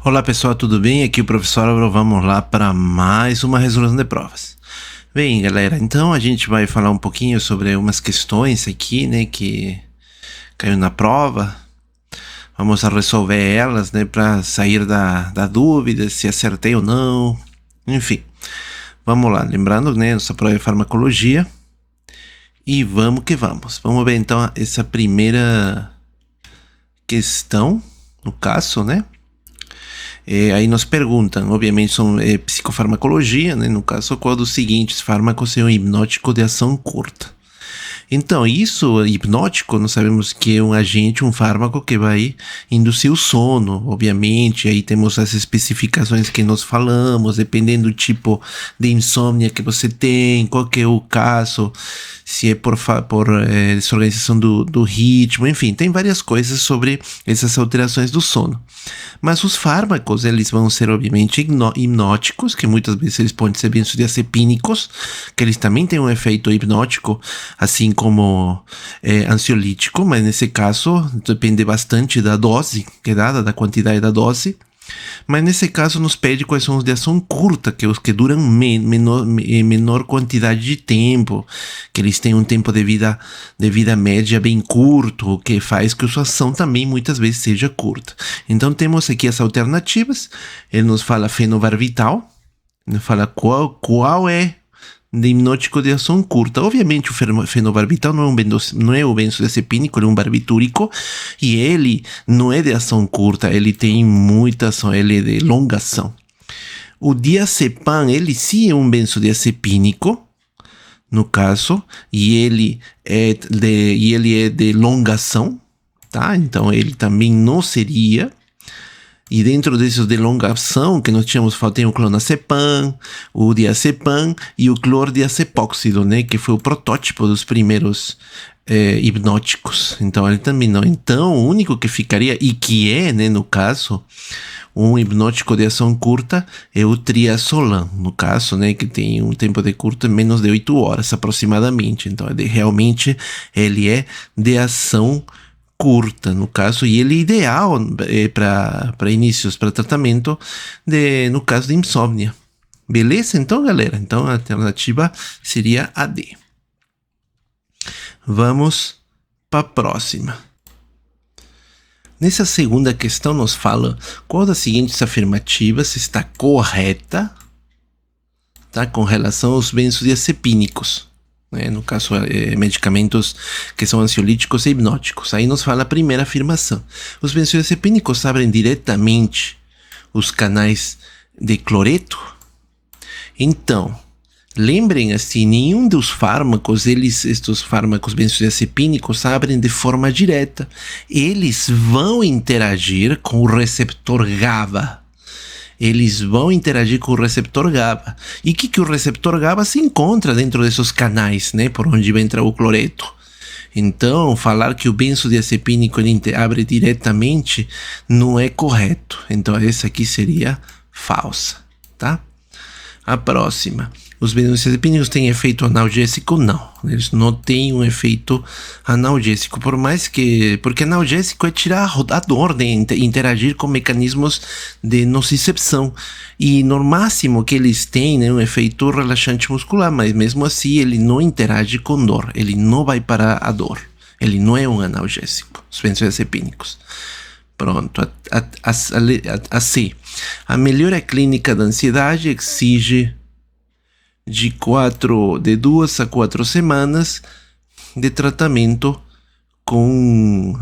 Olá pessoal, tudo bem? Aqui é o professor Álvaro, vamos lá para mais uma resolução de provas. Bem, galera, então a gente vai falar um pouquinho sobre umas questões aqui, né, que caiu na prova. Vamos a resolver elas, né, para sair da dúvida se acertei ou não. Enfim, vamos lá. Lembrando, né, nossa prova é farmacologia. E vamos que vamos. Vamos ver então essa primeira questão, no caso, né? Aí nos perguntam, obviamente são psicofarmacologia, né? No caso, qual dos seguintes fármacos é um hipnótico de ação curta? Então, isso, hipnótico, nós sabemos que é um agente, um fármaco que vai induzir o sono, obviamente. Aí temos as especificações que nós falamos, dependendo do tipo de insônia que você tem, qual que é o caso, se é por desorganização do ritmo, enfim, tem várias coisas sobre essas alterações do sono. Mas os fármacos, eles vão ser obviamente hipnóticos, que muitas vezes eles podem ser benzodiazepínicos, que eles também têm um efeito hipnótico, assim como ansiolítico, mas nesse caso depende bastante da dose que é dada, da quantidade da dose. Mas nesse caso nos pede quais são os de ação curta, que é os que duram menor quantidade de tempo, que eles têm um tempo de vida média bem curto, o que faz que a sua ação também muitas vezes seja curta. Então temos aqui as alternativas. Ele nos fala fenobarbital, ele fala qual é de hipnótico de ação curta. Obviamente o fenobarbital não é o benzodiazepínico, ele é um barbitúrico e ele não é de ação curta, ele tem muita ação, ele é de longa ação. O diazepam, ele sim é um benzodiazepínico, no caso, e ele é de longa ação, tá? Então ele também não seria. E dentro desses de longa ação que nós tínhamos, tem o clonazepam, o diazepam e o clordiazepóxido, né? Que foi o protótipo dos primeiros hipnóticos. Então ele também não. Então o único que ficaria, e que é, né, no caso, um hipnótico de ação curta é o triazolam, no caso, né? Que tem um tempo de curta menos de 8 horas aproximadamente. Então realmente ele é de ação curta, no caso, e ele é ideal para inícios, para tratamento, no caso de insônia. Beleza? Então, galera, então a alternativa seria a D. Vamos para a próxima. Nessa segunda questão nos fala qual das seguintes afirmativas está correta, tá, com relação aos benzodiazepínicos. No caso, medicamentos que são ansiolíticos e hipnóticos. Aí nos fala a primeira afirmação. Os benzodiazepínicos abrem diretamente os canais de cloreto? Então, lembrem assim, nenhum dos fármacos, estes fármacos benzodiazepínicos abrem de forma direta. Eles vão interagir com o receptor GABA. Eles vão interagir com o receptor GABA. E o que o receptor GABA se encontra dentro desses canais, né, por onde vai entrar o cloreto. Então, falar que o benzodiazepínico abre diretamente não é correto. Então, essa aqui seria falsa, tá? A próxima. Os benzodiazepínicos têm efeito analgésico? Não. Eles não têm um efeito analgésico. Porque analgésico é tirar a dor, de interagir com mecanismos de nocicepção. E no máximo que eles têm, né, um efeito relaxante muscular, mas mesmo assim ele não interage com dor. Ele não vai parar a dor. Ele não é um analgésico, os benzodiazepínicos. Pronto. A C. A melhora clínica da ansiedade exige de 2 a 4 semanas de tratamento com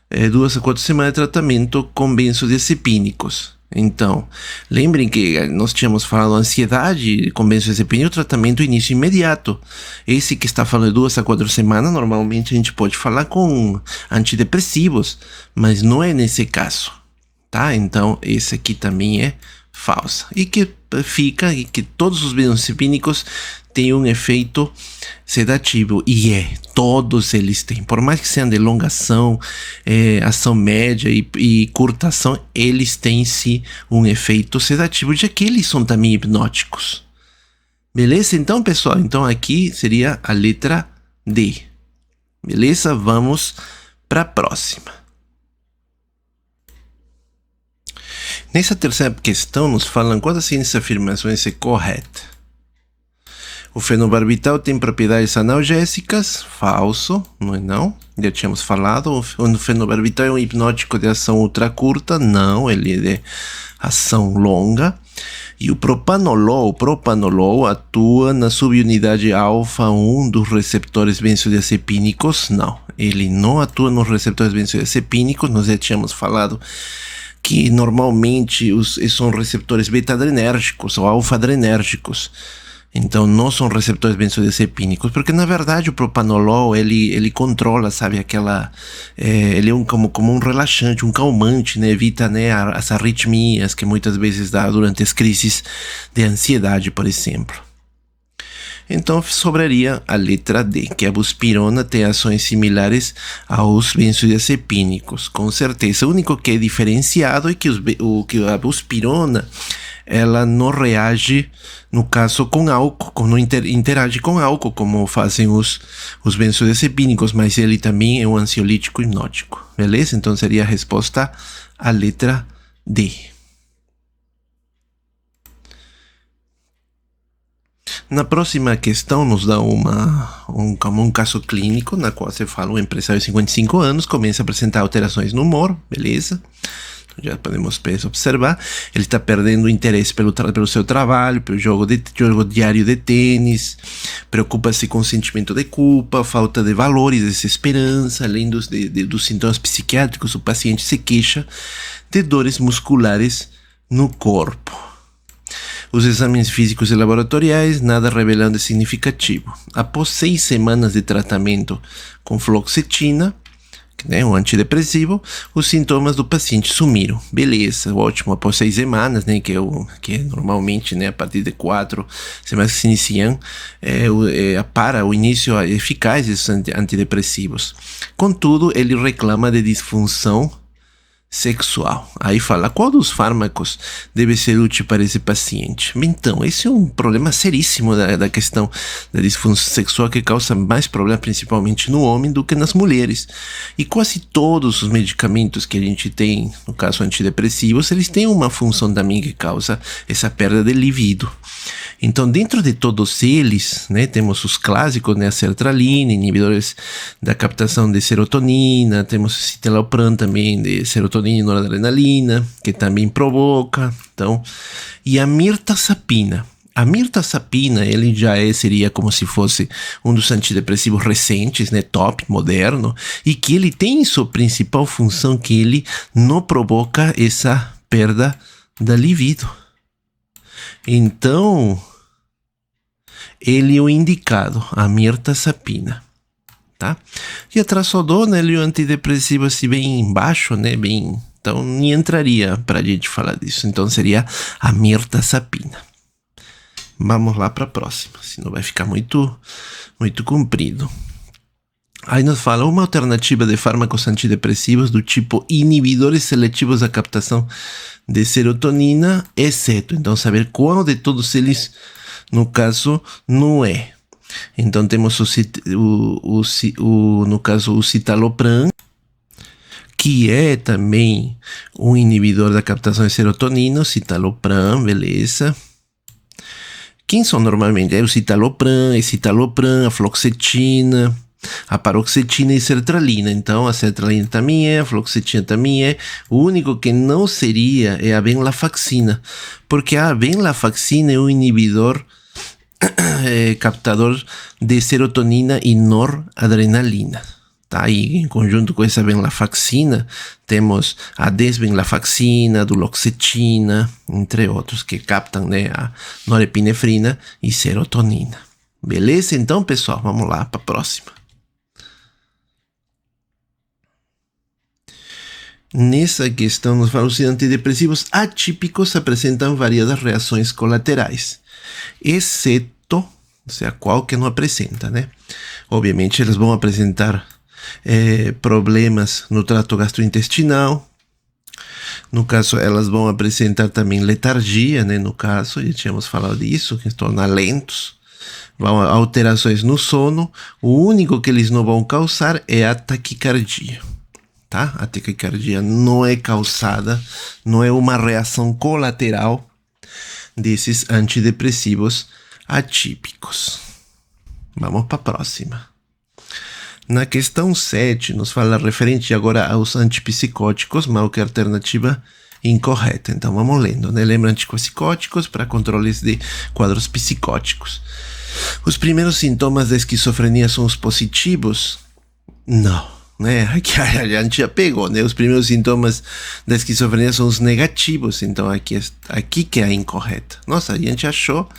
2 a 4 semanas de tratamento com benzodiazepínicos. Então, lembrem que nós tínhamos falado ansiedade com benzodiazepínico, tratamento início imediato. Esse que está falando de 2 a 4 semanas, normalmente a gente pode falar com antidepressivos, mas não é nesse caso, tá? Então, esse aqui também é falsa. E que todos os benzodiazepínicos têm um efeito sedativo. E todos eles têm. Por mais que sejam de longa ação, ação média e curta ação, eles têm sim um efeito sedativo, já que eles são também hipnóticos. Beleza? Então, pessoal, então aqui seria a letra D. Beleza? Vamos para a próxima. Nessa terceira questão, nos falam qual das seguintes afirmações é correta. O fenobarbital tem propriedades analgésicas? Falso, não é não? Já tínhamos falado. O fenobarbital é um hipnótico de ação ultra curta? Não, ele é de ação longa. E o propanolol atua na subunidade alfa-1 dos receptores benzodiazepínicos? Não, ele não atua nos receptores benzodiazepínicos. Nós já tínhamos falado que normalmente são receptores beta-adrenérgicos ou alfa-adrenérgicos. Então não são receptores benzodiazepínicos, porque na verdade o propanolol ele controla, sabe, aquela ele é como um relaxante, um calmante, né, evita, né, as arritmias que muitas vezes dá durante as crises de ansiedade, por exemplo. Então sobraria a letra D, que a buspirona tem ações similares aos benzodiazepínicos, com certeza. O único que é diferenciado é que a buspirona ela não reage, no caso, com álcool, não interage com álcool, como fazem os benzodiazepínicos, mas ele também é um ansiolítico hipnótico, beleza? Então seria a resposta a letra D. Na próxima questão nos dá um caso clínico na qual se fala um empresário de 55 anos começa a apresentar alterações no humor, beleza? Já podemos observar, ele está perdendo o interesse pelo seu trabalho, pelo jogo diário de tênis, preocupa-se com o sentimento de culpa, falta de valores, desesperança, além dos sintomas psiquiátricos, o paciente se queixa de dores musculares no corpo. Os exames físicos e laboratoriais nada revelam de significativo. Após 6 semanas de tratamento com fluoxetina, né, um antidepressivo, os sintomas do paciente sumiram. Beleza, ótimo. Após 6 semanas, né, que é normalmente, né, a partir de 4 semanas que se iniciam para o início eficaz desses antidepressivos. Contudo, ele reclama de disfunção sexual. Aí fala, qual dos fármacos deve ser útil para esse paciente? Então, esse é um problema seríssimo da questão da disfunção sexual, que causa mais problema principalmente no homem do que nas mulheres. E quase todos os medicamentos que a gente tem, no caso antidepressivos, eles têm uma função também que causa essa perda de libido. Então, dentro de todos eles, né, temos os clássicos, né, a sertralina, inibidores da captação de serotonina, temos o citalopram também, de serotonina e noradrenalina, que também provoca. Então, e a mirtazapina. A mirtazapina, ele já seria como se fosse um dos antidepressivos recentes, né, top, moderno, e que ele tem sua principal função, que ele não provoca essa perda da libido. Então, ele é o indicado, a mirtazapina, tá? E a trazodona, ele é o antidepressivo assim bem baixo, né? Então, nem entraria para a gente falar disso. Então, seria a mirtazapina. Vamos lá para a próxima, senão vai ficar muito comprido. Aí nos fala uma alternativa de fármacos antidepressivos do tipo inibidores seletivos da captação de serotonina, exceto. Então, saber qual de todos eles, no caso, não é. Então, temos no caso, o citalopram, que é também um inibidor da captação de serotonina, o citalopram, beleza. Quem são normalmente? É o citalopram, a fluoxetina, a paroxetina e sertralina. Então, a sertralina também é, a fluoxetina também é. O único que não seria é a venlafaxina, porque a venlafaxina é um inibidor captador de serotonina e noradrenalina. Tá? E em conjunto com essa venlafaxina, temos a desvenlafaxina, a duloxetina, entre outros, que captam, né, a norepinefrina e serotonina. Beleza? Então, pessoal, vamos lá para a próxima. Nessa questão, nos fala os antidepressivos atípicos apresentam variadas reações colaterais, exceto, ou seja, qual que não apresenta, né? Obviamente, eles vão apresentar problemas no trato gastrointestinal. No caso, elas vão apresentar também letargia, né? No caso, já tínhamos falado disso, que se tornam lentos. Vão alterações no sono. O único que eles não vão causar é a taquicardia. tá? A taquicardia não é causada, não é uma reação colateral desses antidepressivos atípicos. Vamos para a próxima. Na questão 7, nos fala referente agora aos antipsicóticos, mal que alternativa incorreta. Então vamos lendo, né? Lembra antipsicóticos para controles de quadros psicóticos. Os primeiros sintomas da esquizofrenia são os positivos? Não, né? Aqui a gente já pegou, né? Os primeiros sintomas da esquizofrenia são os negativos, então aqui que é a incorreta. Nossa, a gente achou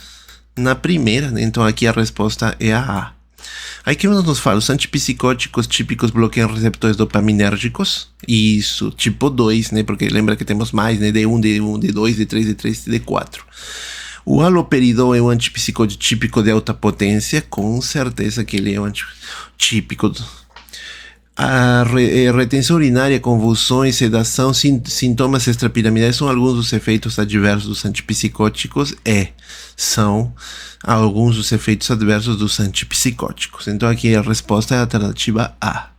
na primeira, né? Então aqui a resposta é a A. Aqui nos fala, os antipsicóticos típicos bloqueiam receptores dopaminérgicos. Isso, tipo 2, né? Porque lembra que temos mais, né? D1, D1, D2, D3, D3, D4. O haloperidol é um antipsicótico típico de alta potência. Com certeza que ele é um antitípico. A retenção urinária, convulsões, sedação, sintomas extrapiramidais são alguns dos efeitos adversos dos antipsicóticos? São alguns dos efeitos adversos dos antipsicóticos. Então aqui a resposta é a alternativa A.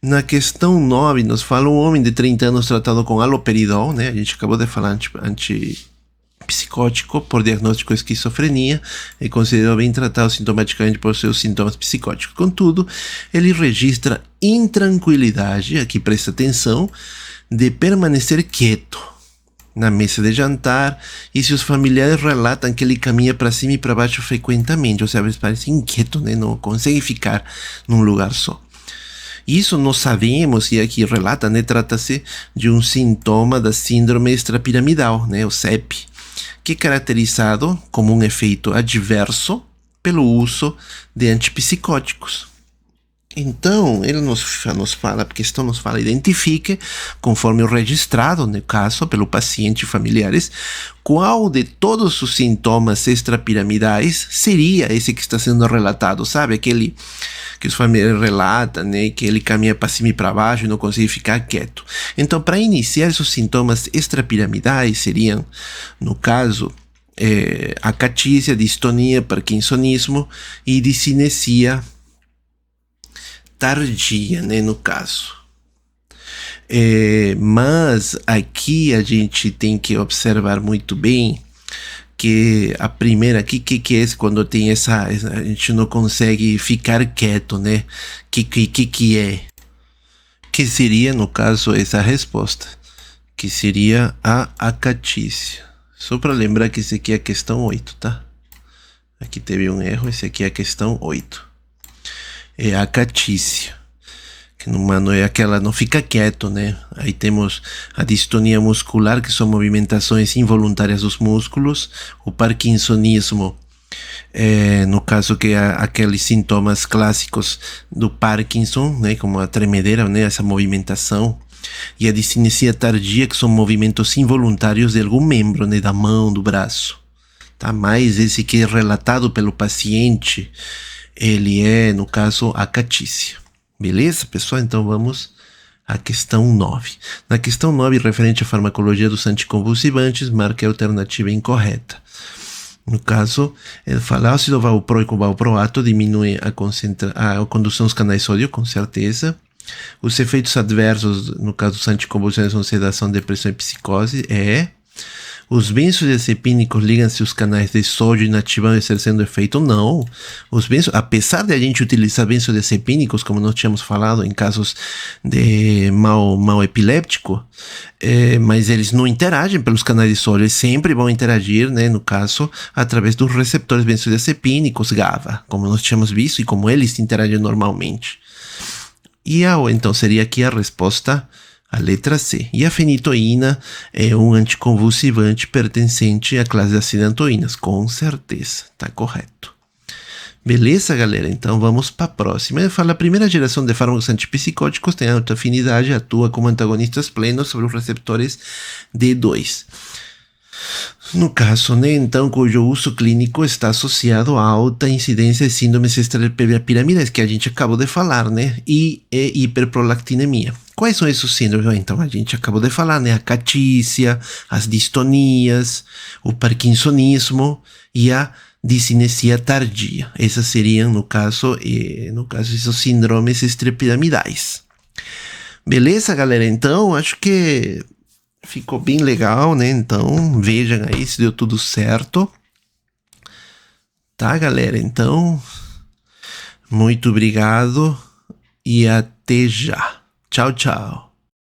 Na questão 9, nos fala um homem de 30 anos tratado com haloperidol, né? A gente acabou de falar antipsicótico por diagnóstico de esquizofrenia e considerou bem tratado sintomaticamente por seus sintomas psicóticos. Contudo, ele registra intranquilidade, aqui presta atenção, de permanecer quieto na mesa de jantar, e seus familiares relatam que ele caminha para cima e para baixo frequentemente, ou seja, parece inquieto, né? Não consegue ficar num lugar só. Isso nós sabemos, e aqui relata, né? Trata-se de um sintoma da síndrome extrapiramidal, né? O CEP, que é caracterizado como um efeito adverso pelo uso de antipsicóticos. Então, ele nos fala, a questão nos fala, identifique, conforme o registrado, no caso, pelo paciente e familiares, qual de todos os sintomas extrapiramidais seria esse que está sendo relatado, sabe? Aquele que os familiares relatam, né? Que ele caminha para cima e para baixo e não consegue ficar quieto. Então, para iniciar, esses sintomas extrapiramidais seriam, no caso, acatísia, distonia, parkinsonismo e discinesia tardia, né, no caso. Mas aqui a gente tem que observar muito bem que a primeira aqui, que é quando tem a gente não consegue ficar quieto, né? Que é? Que seria, no caso, essa resposta, que seria a acatícia. Só para lembrar que esse aqui é a questão 8, tá? Aqui teve um erro, esse aqui é a questão 8. É a acatícia, que não é aquela, não fica quieto, né? Aí temos a distonia muscular, que são movimentações involuntárias dos músculos, o parkinsonismo, no caso que é aqueles sintomas clássicos do Parkinson, né? Como a tremedeira, né? Essa movimentação, e a discinesia tardia, que são movimentos involuntários de algum membro, né? Da mão, do braço, tá? Mas esse que é relatado pelo paciente, ele é, no caso, acatícia. Beleza, pessoal? Então vamos à questão 9. Na questão 9, referente à farmacologia dos anticonvulsivantes, marque a alternativa incorreta. No caso, ele fala ácido valproico valproato diminui a condução dos canais sódio, com certeza. Os efeitos adversos, no caso dos anticonvulsivantes, são sedação, depressão e psicose. Os benzodiazepínicos ligam-se aos canais de sódio inativando, exercendo efeito? Não. Apesar de a gente utilizar benzodiazepínicos, como nós tínhamos falado, em casos de mal epiléptico, mas eles não interagem pelos canais de sódio, eles sempre vão interagir, né, no caso, através dos receptores benzodiazepínicos, GABA, como nós tínhamos visto, e como eles interagem normalmente. Então seria aqui a resposta, a letra C. E a fenitoína é um anticonvulsivante pertencente à classe das cidantoínas, com certeza, tá correto. Beleza, galera? Então vamos para a próxima. Ele fala: a primeira geração de fármacos antipsicóticos tem alta afinidade, atua como antagonistas plenos sobre os receptores D2. No caso, né, então, cujo uso clínico está associado a alta incidência de síndromes extrapiramidais, que a gente acabou de falar, né, e hiperprolactinemia. Quais são esses síndromes? Então, a gente acabou de falar, né, a acatícia, as distonias, o parkinsonismo e a Discinesia tardia. Essas seriam, no caso, esses síndromes extrapiramidais. Beleza, galera? Então, acho que ficou bem legal, né? Então, vejam aí se deu tudo certo. Tá, galera? Então, muito obrigado e até já. Tchau, tchau.